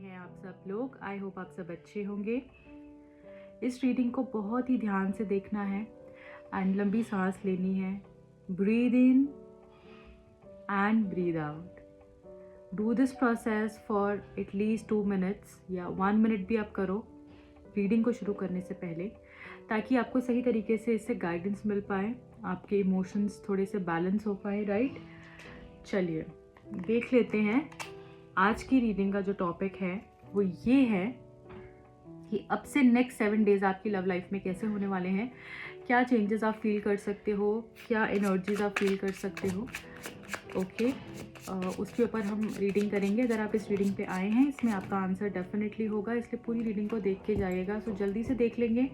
हैं आप सब लोग। आई होप आप सब अच्छे होंगे। इस रीडिंग को बहुत ही ध्यान से देखना है एंड लंबी सांस लेनी है। Breathe in and breathe out. Do this process for at least 2 minutes या 1 मिनट भी आप करो रीडिंग को शुरू करने से पहले, ताकि आपको सही तरीके से इससे गाइडेंस मिल पाए, आपके इमोशंस थोड़े से बैलेंस हो पाए। राइट, चलिए देख लेते हैं। आज की रीडिंग का जो टॉपिक है वो ये है कि अब से नेक्स्ट 7 डेज आपकी लव लाइफ में कैसे होने वाले हैं, क्या चेंजेस आप फील कर सकते हो, क्या एनर्जीज आप फील कर सकते हो। ओके, उसके ऊपर हम रीडिंग करेंगे। अगर आप इस रीडिंग पे आए हैं, इसमें आपका आंसर डेफिनेटली होगा, इसलिए पूरी रीडिंग को देख के जाइएगा। सो जल्दी से देख लेंगे।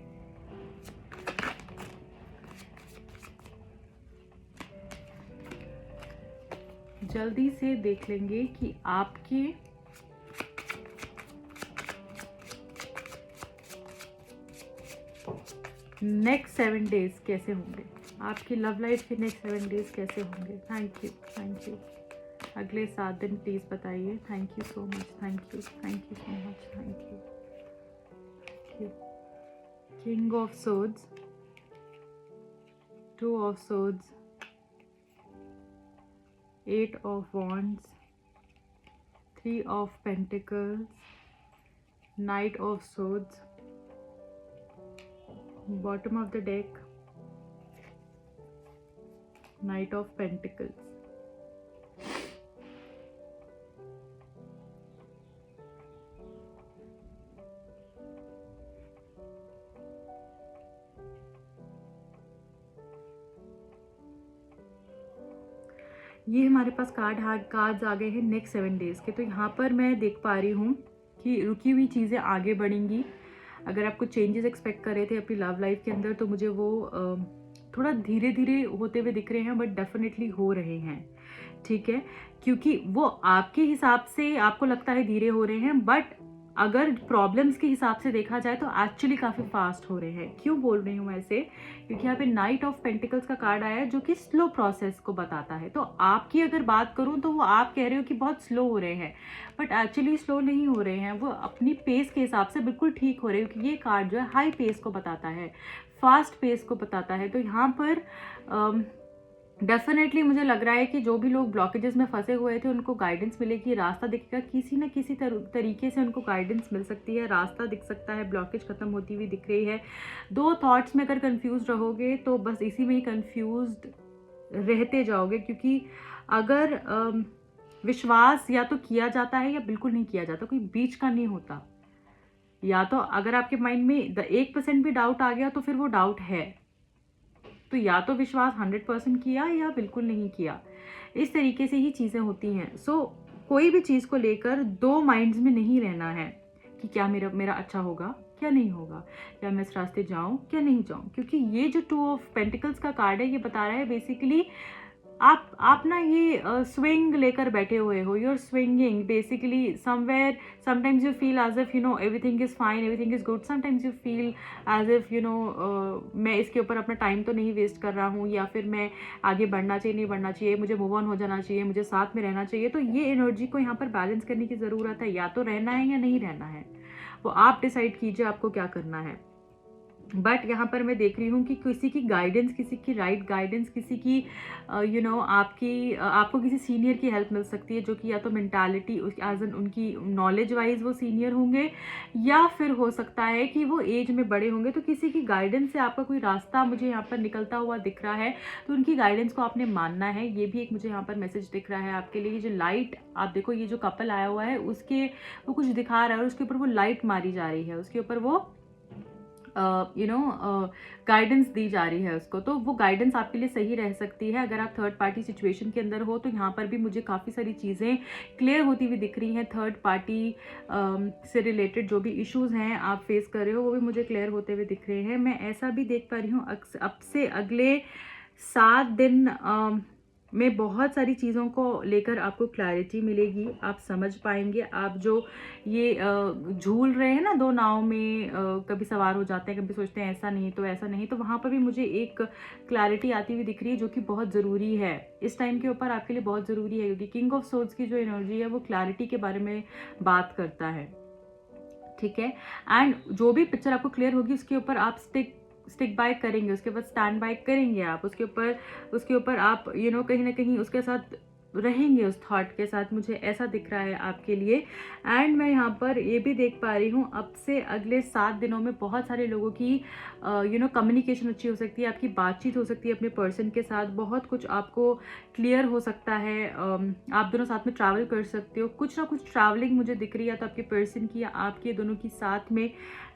जल्दी से देख लेंगे कि आपके नेक्स्ट 7 डेज कैसे होंगे, आपकी लव लाइफ के नेक्स्ट 7 डेज कैसे होंगे। Thank you. अगले 7 दिन प्लीज़ बताइए। Thank you so much. Thank you so much. Thank you. King of swords, 2 of swords, 8 of wands, 3 of pentacles, knight of swords, bottom of the deck, knight of pentacles। ये हमारे पास cards आ गए हैं next 7 days के। तो यहाँ पर मैं देख पा रही हूँ कि रुकी हुई चीज़ें आगे बढ़ेंगी। अगर आप कुछ चेंजेस एक्सपेक्ट कर रहे थे अपनी लव लाइफ के अंदर, तो मुझे वो थोड़ा धीरे धीरे होते हुए दिख रहे हैं, बट डेफिनेटली हो रहे हैं। ठीक है, क्योंकि वो आपके हिसाब से आपको लगता है धीरे हो रहे हैं, बट अगर प्रॉब्लम्स के हिसाब से देखा जाए तो एक्चुअली काफ़ी फास्ट हो रहे हैं। क्यों बोल रही हूँ ऐसे, क्योंकि यहाँ पे नाइट ऑफ पेंटिकल्स का कार्ड आया है, जो कि स्लो प्रोसेस को बताता है। तो आपकी अगर बात करूँ तो वो आप कह रहे हो कि बहुत स्लो हो रहे हैं, बट एक्चुअली स्लो नहीं हो रहे हैं। वो अपनी पेस के हिसाब से बिल्कुल ठीक हो रहे हैं, क्योंकि ये कार्ड जो है हाई पेस को बताता है, फास्ट पेस को बताता है। तो यहाँ पर डेफिनेटली मुझे लग रहा है कि जो भी लोग ब्लॉकेजेस में फंसे हुए थे उनको गाइडेंस मिलेगी, रास्ता दिखेगा, किसी न किसी तरीके से उनको गाइडेंस मिल सकती है, रास्ता दिख सकता है, ब्लॉकेज खत्म होती हुई दिख रही है। 2 थॉट्स में अगर कंफ्यूज रहोगे तो बस इसी में ही कंफ्यूज रहते जाओगे, क्योंकि अगर विश्वास या तो किया जाता है या बिल्कुल नहीं किया जाता, कोई बीच का नहीं होता। या तो अगर आपके माइंड में 1% भी डाउट आ गया तो फिर वो डाउट है, तो या तो विश्वास 100% किया या बिल्कुल नहीं किया। इस तरीके से ही चीज़ें होती हैं। सो कोई भी चीज़ को लेकर 2 माइंड्स में नहीं रहना है कि क्या मेरा अच्छा होगा, क्या नहीं होगा, क्या मैं इस रास्ते जाऊं, क्या नहीं जाऊं। क्योंकि ये जो 2 ऑफ पेंटिकल्स का कार्ड है, ये बता रहा है बेसिकली आप ना ये स्विंग लेकर बैठे हुए हो। You are swinging basically somewhere. Sometimes you feel as if everything is fine, everything is good. Sometimes you feel as if मैं इसके ऊपर अपना टाइम तो नहीं वेस्ट कर रहा हूँ, या फिर मैं आगे बढ़ना चाहिए, नहीं बढ़ना चाहिए, मुझे मूव ऑन हो जाना चाहिए, मुझे साथ में रहना चाहिए। तो ये एनर्जी को यहाँ पर बैलेंस करने की ज़रूरत है। या तो रहना है या नहीं रहना है, वो आप डिसाइड कीजिए आपको क्या करना है। बट यहाँ पर मैं देख रही हूँ कि किसी की गाइडेंस, किसी की राइट गाइडेंस, किसी की आपको किसी सीनियर की हेल्प मिल सकती है, जो कि या तो मेंटालिटी एज एन उनकी नॉलेज वाइज वो सीनियर होंगे, या फिर हो सकता है कि वो एज में बड़े होंगे। तो किसी की गाइडेंस से आपका कोई रास्ता मुझे यहाँ पर निकलता हुआ दिख रहा है, तो उनकी गाइडेंस को आपने मानना है। ये भी एक मुझे यहाँ पर मैसेज दिख रहा है आपके लिए। जो लाइट आप देखो, ये जो कपल आया हुआ है उसके वो कुछ दिखा रहा है और उसके ऊपर वो लाइट मारी जा रही है, उसके ऊपर वो गाइडेंस दी जा रही है उसको। तो वो गाइडेंस आपके लिए सही रह सकती है। अगर आप थर्ड पार्टी सिचुएशन के अंदर हो तो यहाँ पर भी मुझे काफ़ी सारी चीज़ें क्लियर होती हुई दिख रही हैं। थर्ड पार्टी से रिलेटेड जो भी इश्यूज हैं आप फेस कर रहे हो, वो भी मुझे क्लियर होते हुए दिख रहे हैं। मैं ऐसा भी देख पा रही हूँ अब से अगले 7 दिन में बहुत सारी चीज़ों को लेकर आपको क्लैरिटी मिलेगी, आप समझ पाएंगे। आप जो ये झूल रहे हैं ना 2 नाव में, कभी सवार हो जाते हैं, कभी सोचते हैं ऐसा नहीं तो ऐसा नहीं, तो वहाँ पर भी मुझे एक क्लैरिटी आती हुई दिख रही है, जो कि बहुत ज़रूरी है इस टाइम के ऊपर, आपके लिए बहुत ज़रूरी है। क्योंकि किंग ऑफ सोर्ड्स की जो एनर्जी है वो क्लैरिटी के बारे में बात करता है। ठीक है। एंड जो भी पिक्चर आपको क्लियर होगी उसके ऊपर आप स्टिक बाय करेंगे, उसके बाद स्टैंड बाय करेंगे आप, उसके ऊपर आप कहीं ना कहीं उसके साथ रहेंगे, उस थॉट के साथ। मुझे ऐसा दिख रहा है आपके लिए। एंड मैं यहाँ पर ये भी देख पा रही हूँ अब से अगले 7 दिनों में बहुत सारे लोगों की कम्युनिकेशन अच्छी हो सकती है, आपकी बातचीत हो सकती है अपने पर्सन के साथ, बहुत कुछ आपको क्लियर हो सकता है। आप दोनों साथ में ट्रैवल कर सकते हो, कुछ ना कुछ ट्रैवलिंग मुझे दिख रही है, तो आपके पर्सन की या आपके दोनों की साथ में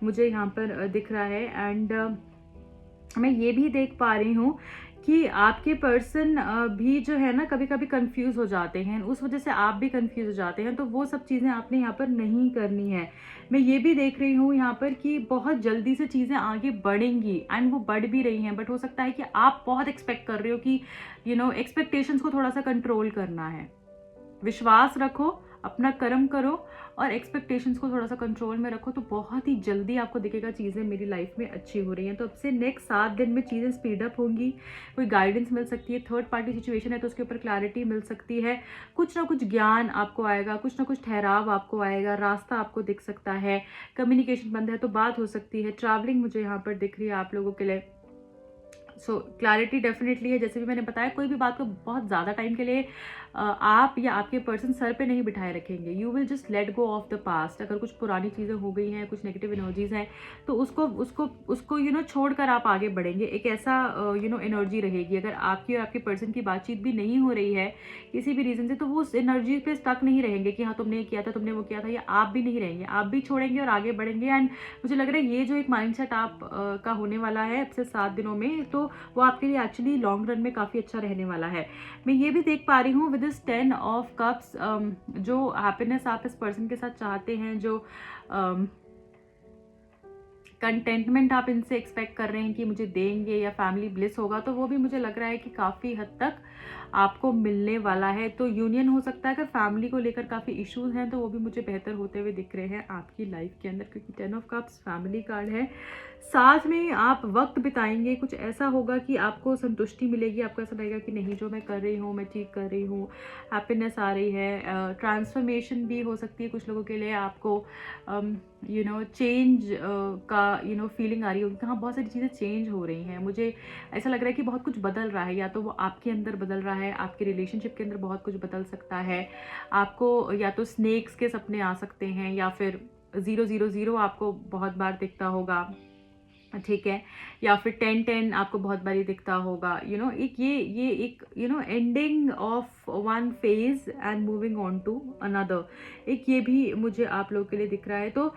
मुझे यहाँ पर दिख रहा है। एंड मैं ये भी देख पा रही हूँ कि आपके पर्सन भी जो है ना कभी कभी कंफ्यूज हो जाते हैं, उस वजह से आप भी कंफ्यूज हो जाते हैं, तो वो सब चीज़ें आपने यहाँ पर नहीं करनी है। मैं ये भी देख रही हूँ यहाँ पर कि बहुत जल्दी से चीज़ें आगे बढ़ेंगी एंड वो बढ़ भी रही हैं, बट हो सकता है कि आप बहुत एक्सपेक्ट कर रहे हो कि एक्सपेक्टेशंस को थोड़ा सा कंट्रोल करना है। विश्वास रखो, अपना कर्म करो और एक्सपेक्टेशंस को थोड़ा सा कंट्रोल में रखो, तो बहुत ही जल्दी आपको दिखेगा चीज़ें मेरी लाइफ में अच्छी हो रही हैं। तो अब से नेक्स्ट 7 दिन में चीज़ें स्पीड अप होंगी, कोई गाइडेंस मिल सकती है, थर्ड पार्टी सिचुएशन है तो उसके ऊपर क्लैरिटी मिल सकती है, कुछ ना कुछ ज्ञान आपको आएगा, कुछ ना कुछ ठहराव आपको आएगा, रास्ता आपको दिख सकता है। कम्युनिकेशन बंद है तो बात हो सकती है, ट्रैवलिंग मुझे यहाँ पर दिख रही है आप लोगों के लिए। सो क्लैरिटी डेफिनेटली है। जैसे भी मैंने बताया, कोई भी बात को बहुत ज़्यादा टाइम के लिए आप या आपके पर्सन सर पे नहीं बिठाए रखेंगे। You will just let go of the past. अगर कुछ पुरानी चीज़ें हो गई हैं, कुछ नेगेटिव एनर्जीज हैं, तो उसको छोड़कर आप आगे बढ़ेंगे। एक ऐसा एनर्जी रहेगी। अगर आपकी और आपके पर्सन की बातचीत भी नहीं हो रही है किसी भी रीज़न से, तो वो उस एनर्जी पे स्टक नहीं रहेंगे कि हाँ तुमने ये किया था, तुमने वो किया था, या आप भी नहीं रहेंगे, आप भी छोड़ेंगे और आगे बढ़ेंगे। एंड मुझे लग रहा है ये जो एक माइंडसेट आप का होने वाला है अब से 7 दिनों में, तो वो आपके लिए एक्चुअली लॉन्ग रन में काफ़ी अच्छा रहने वाला है। मैं ये भी देख पा रही हूँ विद दिस 10 ऑफ कप्स, जो हैप्पीनेस आप इस पर्सन के साथ चाहते हैं, जो कंटेंटमेंट आप इनसे एक्सपेक्ट कर रहे हैं कि मुझे देंगे या फैमिली ब्लिस होगा, तो वो भी मुझे लग रहा है कि काफ़ी हद तक आपको मिलने वाला है। तो यूनियन हो सकता है। अगर फैमिली को लेकर काफ़ी इश्यूज हैं तो वो भी मुझे बेहतर होते हुए दिख रहे हैं आपकी लाइफ के अंदर, क्योंकि 10 ऑफ कप्स फैमिली कार्ड है। साथ में आप वक्त बिताएंगे, कुछ ऐसा होगा कि आपको संतुष्टि मिलेगी, आपको ऐसा लगेगा कि नहीं जो मैं कर रही हूँ मैं ठीक कर रही हूँ, हैप्पीनेस आ रही है। ट्रांसफॉर्मेशन भी हो सकती है कुछ लोगों के लिए, आपको चेंज का फीलिंग आ रही होगी कि हाँ बहुत सारी चीज़ें चेंज हो रही हैं। मुझे ऐसा लग रहा है कि बहुत कुछ बदल रहा है, या तो वो आपके अंदर बदल रहा है, आपके रिलेशनशिप के अंदर बहुत कुछ बदल सकता है। आपको या तो स्नेक्स के सपने आ सकते हैं, या फिर 000 आपको बहुत बार दिखता होगा, ठीक है, या फिर 1010 आपको बहुत बारी दिखता होगा। एक ये एक ending of one phase and moving on to another, एक ये भी मुझे आप लोगों के लिए दिख रहा है। तो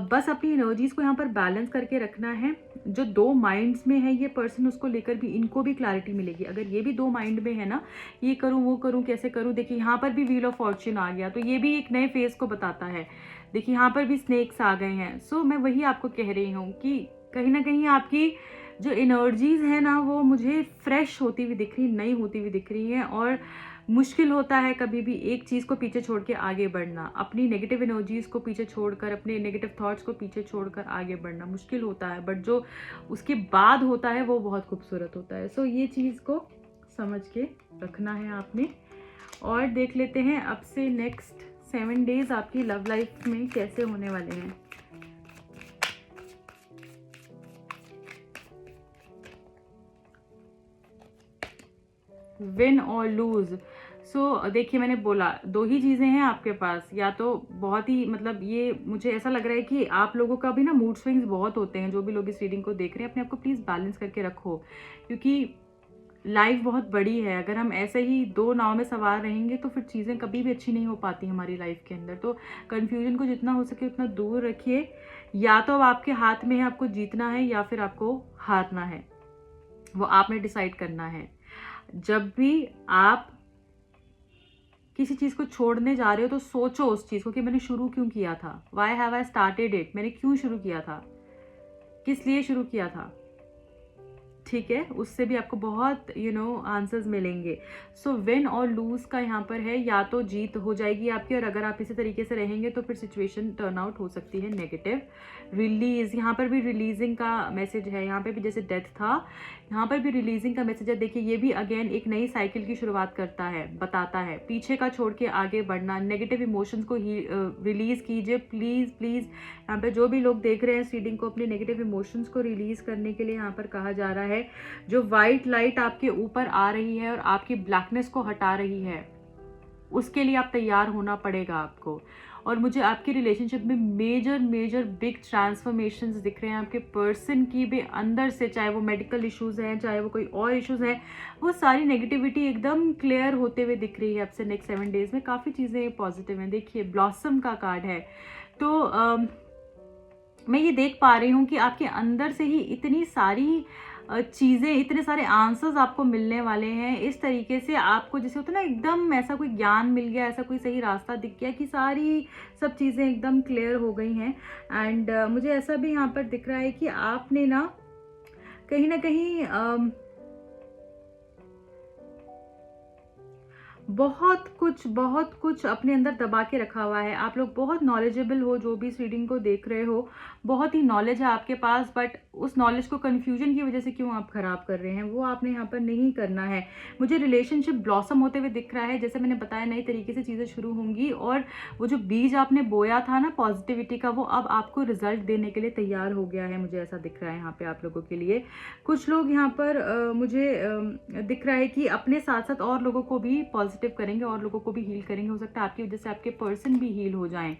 बस अपनी एनर्जीज को यहाँ पर बैलेंस करके रखना है। जो 2 माइंड्स में है ये पर्सन, उसको लेकर भी इनको भी क्लैरिटी मिलेगी। अगर ये भी 2 माइंड में है ना, ये करूँ वो करूँ कैसे करूँ, देखिए यहाँ पर भी व्हील ऑफ फॉर्च्यून आ गया, तो ये भी एक नए फेज को बताता है। देखिए यहाँ पर भी स्नेक्स आ गए हैं। सो मैं वही आपको कह रही हूँ कि कहीं ना कहीं आपकी जो एनर्जीज है ना, वो मुझे फ्रेश होती हुई दिख रही, नई होती हुई दिख रही हैं। और मुश्किल होता है कभी भी एक चीज़ को पीछे छोड़ के आगे बढ़ना, अपनी नेगेटिव एनर्जीज को पीछे छोड़कर, अपने नेगेटिव थॉट्स को पीछे छोड़कर आगे बढ़ना मुश्किल होता है, बट जो उसके बाद होता है वो बहुत खूबसूरत होता है। सो ये चीज़ को समझ के रखना है आपने। और देख लेते हैं अब से नेक्स्ट 7 डेज आपकी लव लाइफ में कैसे होने वाले हैं। विन और लूज। सो देखिए मैंने बोला 2 ही चीज़ें हैं आपके पास, या तो बहुत ही ये मुझे ऐसा लग रहा है कि आप लोगों का भी ना मूड स्विंग्स बहुत होते हैं। जो भी लोग इस रीडिंग को देख रहे हैं, अपने आप को प्लीज़ बैलेंस करके रखो, क्योंकि लाइफ बहुत बड़ी है। अगर हम ऐसे ही 2 नाव में सवार रहेंगे तो फिर चीज़ें कभी भी अच्छी नहीं हो पाती हमारी लाइफ के अंदर। तो कन्फ्यूजन को जितना हो सके उतना दूर रखिए। या तो अब आपके हाथ में है, आपको जीतना है या फिर आपको हारना है, वो आपने डिसाइड करना है। जब भी आप किसी चीज़ को छोड़ने जा रहे हो तो सोचो उस चीज़ को कि मैंने शुरू क्यों किया था, why have I started it, मैंने क्यों शुरू किया था, किस लिए शुरू किया था। ठीक है, उससे भी आपको बहुत आंसर्स मिलेंगे। सो विन और लूज़ का यहाँ पर है, या तो जीत हो जाएगी आपकी, और अगर आप इसी तरीके से रहेंगे तो फिर सिचुएशन टर्न आउट हो सकती है नेगेटिव। रिलीज़, यहाँ पर भी रिलीजिंग का मैसेज है, यहाँ पे भी जैसे डेथ था, यहाँ पर भी रिलीजिंग का मैसेज है। देखिए ये भी अगेन एक नई साइकिल की शुरुआत करता है, बताता है पीछे का छोड़ के आगे बढ़ना, नेगेटिव इमोशंस को ही रिलीज़ कीजिए प्लीज़ प्लीज़। यहाँ पे जो भी लोग देख रहे हैं इस रीडिंग को, अपने नेगेटिव इमोशंस को रिलीज़ करने के लिए यहाँ पर कहा जा रहा है। जो वाइट लाइट आपके ऊपर आ रही है और आपकी ब्लैकनेस को हटा रही है, उसके लिए आप तैयार होना पड़ेगा आपको। और मुझे आपके रिलेशनशिप में मेजर मेजर बिग ट्रांसफॉर्मेशंस दिख रहे हैं आपके पर्सन की भी अंदर से, चाहे वो मेडिकल इश्यूज़ हैं, चाहे वो कोई और इश्यूज़ हैं, वो सारी नेगेटिविटी एकदम क्लियर होते हुए दिख रही है आपसे नेक्स्ट 7 डेज़ में। काफ़ी चीज़ें पॉजिटिव हैं। देखिए ब्लॉसम का कार्ड है, तो मैं ये देख पा रही हूँ कि आपके अंदर से ही इतनी सारी चीज़ें, इतने सारे आंसर्स आपको मिलने वाले हैं। इस तरीके से आपको जैसे होता है ना, एकदम ऐसा कोई ज्ञान मिल गया, ऐसा कोई सही रास्ता दिख गया कि सारी सब चीज़ें एकदम क्लियर हो गई हैं। एंड मुझे ऐसा भी यहाँ पर दिख रहा है कि आपने ना कहीं बहुत कुछ अपने अंदर दबा के रखा हुआ है। आप लोग बहुत नॉलेजेबल हो, जो भी इस रीडिंग को देख रहे हो, बहुत ही नॉलेज है आपके पास, बट उस नॉलेज को कन्फ्यूजन की वजह से क्यों आप खराब कर रहे हैं, वो आपने यहाँ पर नहीं करना है। मुझे रिलेशनशिप ब्लॉसम होते हुए दिख रहा है, जैसे मैंने बताया नई तरीके से चीज़ें शुरू होंगी, और वो जो बीज आपने बोया था ना पॉजिटिविटी का, वो अब आपको रिजल्ट देने के लिए तैयार हो गया है। मुझे ऐसा दिख रहा है यहाँ पे आप लोगों के लिए। कुछ लोग यहाँ पर मुझे दिख रहा है कि अपने साथ साथ और लोगों को भी पॉजिटिव करेंगे और लोगों को भी हील करेंगे। हो सकता है आपकी वजह से आपके पर्सन भी हील हो जाएं।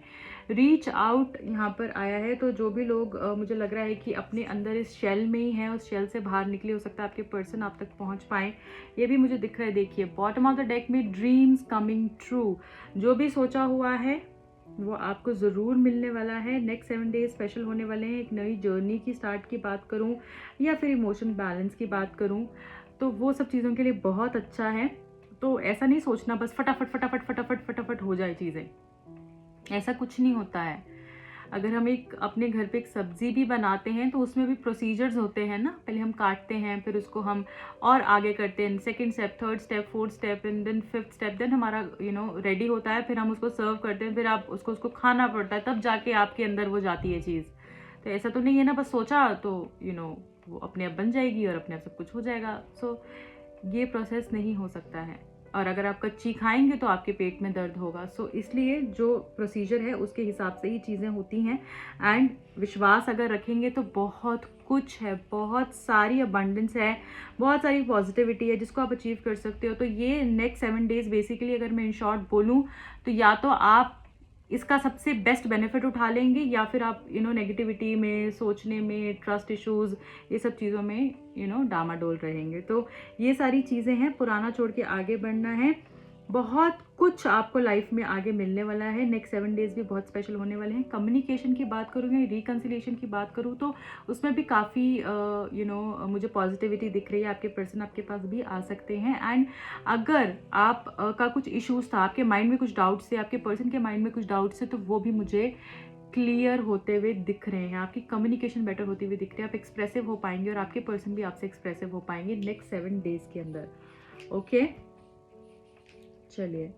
रीच आउट यहाँ पर आया है, तो जो भी लोग मुझे लग रहा है कि अपने अंदर इस शेल में ही है, उस शेल से बाहर निकले, हो सकता है आपके पर्सन आप तक पहुँच पाएँ, ये भी मुझे दिख रहा है। देखिए बॉटम ऑफ द डेक में ड्रीम्स कमिंग ट्रू, जो भी सोचा हुआ है वो आपको ज़रूर मिलने वाला है। नेक्स्ट 7 डेज स्पेशल होने वाले हैं। एक नई जर्नी की स्टार्ट की बात करूं या फिर इमोशन बैलेंस की बात करूं, तो वो सब चीज़ों के लिए बहुत अच्छा है। तो ऐसा नहीं सोचना बस फटाफट फटाफट फटाफट फटाफट हो जाए चीज़ें, ऐसा कुछ नहीं होता है। अगर हम एक अपने घर पे एक सब्ज़ी भी बनाते हैं तो उसमें भी प्रोसीजर्स होते हैं ना, पहले हम काटते हैं, फिर उसको हम और आगे करते हैं, second step, third step, fourth step, and then fifth step, then हमारा रेडी होता है, फिर हम उसको सर्व करते हैं, फिर आप उसको खाना पड़ता है, तब जाके आपके अंदर वो जाती है चीज़। तो ऐसा तो नहीं है ना बस सोचा तो वो अपने आप बन जाएगी और अपने आप सब कुछ हो जाएगा। सो ये प्रोसेस नहीं हो सकता है, और अगर आप कच्ची खाएंगे तो आपके पेट में दर्द होगा। सो इसलिए जो प्रोसीजर है उसके हिसाब से ही चीज़ें होती हैं। एंड विश्वास अगर रखेंगे तो बहुत कुछ है, बहुत सारी अबंडेंस है, बहुत सारी पॉजिटिविटी है जिसको आप अचीव कर सकते हो। तो ये नेक्स्ट 7 डेज बेसिकली अगर मैं इन शॉर्ट बोलूँ तो या तो आप इसका सबसे बेस्ट बेनिफिट उठा लेंगे, या फिर आप नेगेटिविटी में, सोचने में, ट्रस्ट इश्यूज़, ये सब चीज़ों में डामाडोल रहेंगे। तो ये सारी चीज़ें हैं, पुराना छोड़ के आगे बढ़ना है। बहुत कुछ आपको लाइफ में आगे मिलने वाला है। नेक्स्ट 7 डेज भी बहुत स्पेशल होने वाले हैं। कम्युनिकेशन की बात करूँ या रिकन्सिलिएशन की बात करूँ तो उसमें भी काफ़ी मुझे पॉजिटिविटी दिख रही है। आपके पर्सन आपके पास भी आ सकते हैं। एंड अगर आप का कुछ इश्यूज था, आपके माइंड में कुछ डाउट्स थे, आपके पर्सन के माइंड में कुछ डाउट्स थे, तो वो भी मुझे क्लियर होते हुए दिख रहे हैं। आपकी कम्युनिकेशन बेटर होती हुई दिख रही है। आप एक्सप्रेसिव हो पाएंगे और आपके पर्सन भी आपसे एक्सप्रेसिव हो पाएंगे नेक्स्ट 7 डेज के अंदर। ओके, चलिए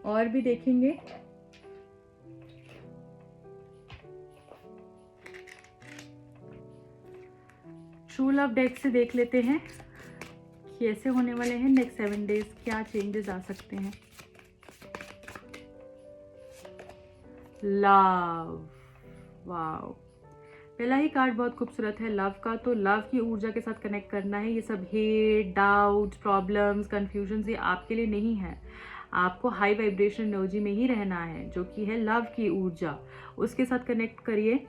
और भी देखेंगे। ट्रू लव डेक से देख लेते हैं कैसे होने वाले हैं नेक्स्ट 7 डेज, क्या चेंजेस आ सकते हैं। लव, वाओ, पहला ही कार्ड बहुत खूबसूरत है लव का। तो लव की ऊर्जा के साथ कनेक्ट करना है। ये सब हेट, डाउट, प्रॉब्लम्स, कन्फ्यूजन ये आपके लिए नहीं है। आपको हाई वाइब्रेशन एनर्जी में ही रहना है, जो कि है लव की ऊर्जा। उसके साथ कनेक्ट करिए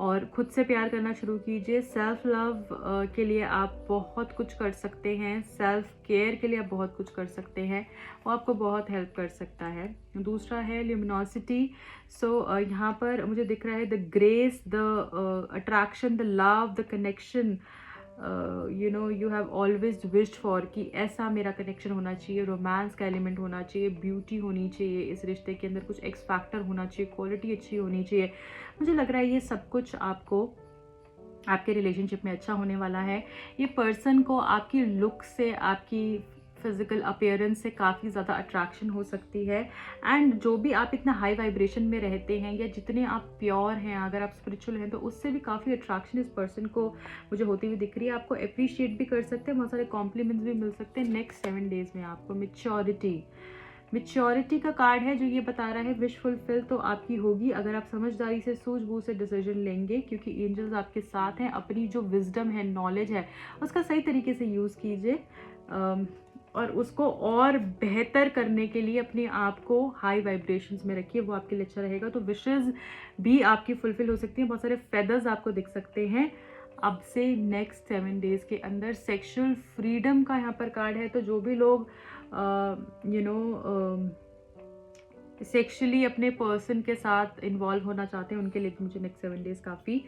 और खुद से प्यार करना शुरू कीजिए। सेल्फ लव के लिए आप बहुत कुछ कर सकते हैं। सेल्फ केयर के लिए आप बहुत कुछ कर सकते हैं, वो आपको बहुत हेल्प कर सकता है। दूसरा है ल्यूमिनोसिटी। सो यहाँ पर मुझे दिख रहा है the grace, the attraction, the love, the connection you have always wished for, कि ऐसा मेरा कनेक्शन होना चाहिए, रोमांस का एलिमेंट होना चाहिए, ब्यूटी होनी चाहिए इस रिश्ते के अंदर, कुछ एक्स फैक्टर होना चाहिए, क्वालिटी अच्छी होनी चाहिए। मुझे लग रहा है ये सब कुछ आपको आपके रिलेशनशिप में अच्छा होने वाला है। ये पर्सन को आपकी लुक से, आपकी फिजिकल अपीयरेंस से काफ़ी ज़्यादा अट्रैक्शन हो सकती है। एंड जो भी आप इतना हाई वाइब्रेशन में रहते हैं या जितने आप प्योर हैं, अगर आप स्पिरिचुअल हैं, तो उससे भी काफ़ी अट्रैक्शन इस पर्सन को मुझे होती हुई दिख रही है। आपको अप्रिशिएट भी कर सकते हैं, बहुत सारे कॉम्प्लीमेंट्स भी मिल सकते हैं नेक्स्ट 7 डेज में आपको। मेच्योरिटी का कार्ड है जो ये बता रहा है विश फुलफिल तो आपकी होगी अगर आप समझदारी से, सूझबूझ से डिसीजन लेंगे, क्योंकि एंजल्स आपके साथ हैं। अपनी जो विजडम है, नॉलेज है, उसका सही तरीके से यूज़ कीजिए और उसको और बेहतर करने के लिए अपने आप को हाई वाइब्रेशंस में रखिए, वो आपके लिए अच्छा रहेगा। तो विशेज़ भी आपकी फुलफिल हो सकती हैं, बहुत सारे फेदर्स आपको दिख सकते हैं अब से नेक्स्ट 7 डेज़ के अंदर। सेक्सुअल फ्रीडम का यहाँ पर कार्ड है, तो जो भी लोग सेक्सुअली अपने पर्सन के साथ इन्वॉल्व होना चाहते हैं, उनके लिए मुझे नेक्स्ट 7 डेज़ काफ़ी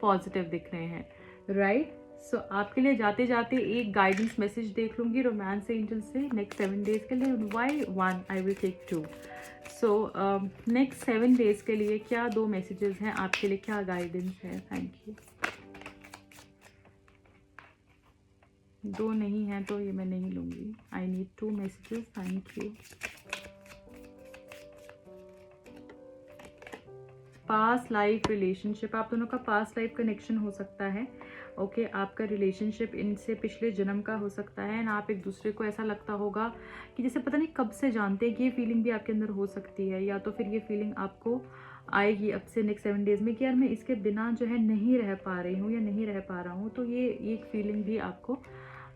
पॉजिटिव दिख रहे हैं, राइट। सो आपके लिए जाते जाते एक गाइडेंस मैसेज देख लूँगी रोमांस एंजल से नेक्स्ट 7 डेज़ के लिए। Why 1 I will take 2। So next 7 days के लिए क्या 2 मैसेजेस हैं आपके लिए, क्या गाइडेंस है? Thank you. 2 नहीं है तो ये मैं नहीं लूँगी। I need 2 messages, thank you. Past life relationship, आप दोनों का पास्ट लाइफ कनेक्शन हो सकता है। ओके, आपका रिलेशनशिप इनसे पिछले जन्म का हो सकता है ना, आप एक दूसरे को ऐसा लगता होगा कि जैसे पता नहीं कब से जानते हैं, कि ये फीलिंग भी आपके अंदर हो सकती है। या तो फिर ये फीलिंग आपको आएगी अब से नेक्स्ट 7 डेज़ में कि यार मैं इसके बिना जो है नहीं रह पा रही हूँ या नहीं रह पा रहा हूँ, तो ये एक फीलिंग भी आपको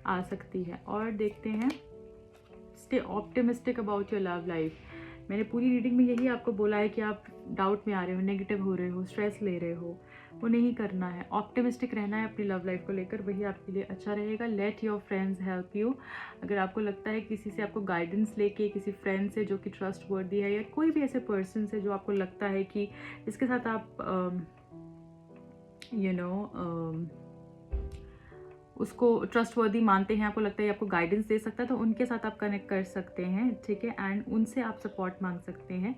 आ सकती है। और देखते हैं, stay optimistic about your love life. मैंने पूरी रीडिंग में यही आपको बोला है कि आप डाउट में आ रहे हो, नेगेटिव हो रहे हो, स्ट्रेस ले रहे हो, वो नहीं करना है। ऑप्टिमिस्टिक रहना है अपनी लव लाइफ को लेकर, वही आपके लिए अच्छा रहेगा। Let your friends help you. अगर आपको लगता है किसी से आपको गाइडेंस लेके, किसी फ्रेंड से जो कि ट्रस्ट वर्दी है, या कोई भी ऐसे पर्सन से जो आपको लगता है कि जिसके साथ आप उसको ट्रस्टवर्दी मानते हैं, आपको लगता है आपको गाइडेंस दे सकता है, तो उनके साथ आप कनेक्ट कर सकते हैं, ठीक है। एंड उनसे आप सपोर्ट मांग सकते हैं,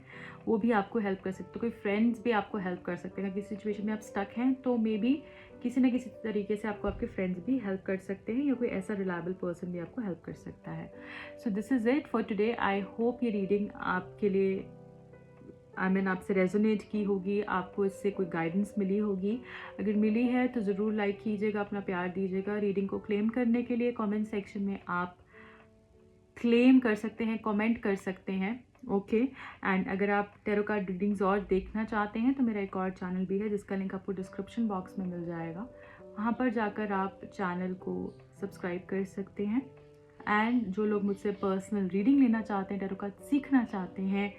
वो भी आपको हेल्प कर सकते हैं। कोई फ्रेंड्स भी आपको हेल्प कर सकते हैं। अगर किसी सिचुएशन में आप स्टक हैं तो मे बी किसी न किसी तरीके से आपको आपके फ्रेंड्स भी हेल्प कर सकते हैं, या कोई ऐसा रिलायबल पर्सन भी आपको हेल्प कर सकता है। So this is it for today. I hope ये रीडिंग आपके लिए आपसे रेजोनेट की होगी, आपको इससे कोई गाइडेंस मिली होगी। अगर मिली है तो ज़रूर लाइक कीजिएगा, अपना प्यार दीजिएगा। रीडिंग को क्लेम करने के लिए कमेंट सेक्शन में आप क्लेम कर सकते हैं, कमेंट कर सकते हैं, ओके। एंड अगर आप टैरो कार्ड रीडिंग्स और देखना चाहते हैं तो मेरा एक और चैनल भी है जिसका लिंक आपको डिस्क्रिप्शन बॉक्स में मिल जाएगा, वहाँ पर जाकर आप चैनल को सब्सक्राइब कर सकते हैं। एंड जो लोग मुझसे पर्सनल रीडिंग लेना चाहते हैं, टैरो कार्ड सीखना चाहते हैं,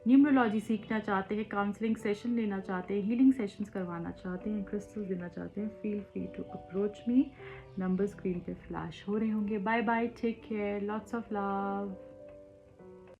न्यूमरोलॉजी सीखना चाहते हैं, काउंसलिंग सेशन लेना चाहते हैं, हीलिंग सेशंस करवाना चाहते हैं, क्रिस्टल्स देना चाहते हैं, feel free to approach me. Number screen पे फ्लैश हो रहे होंगे। Bye bye, take care, lots of love.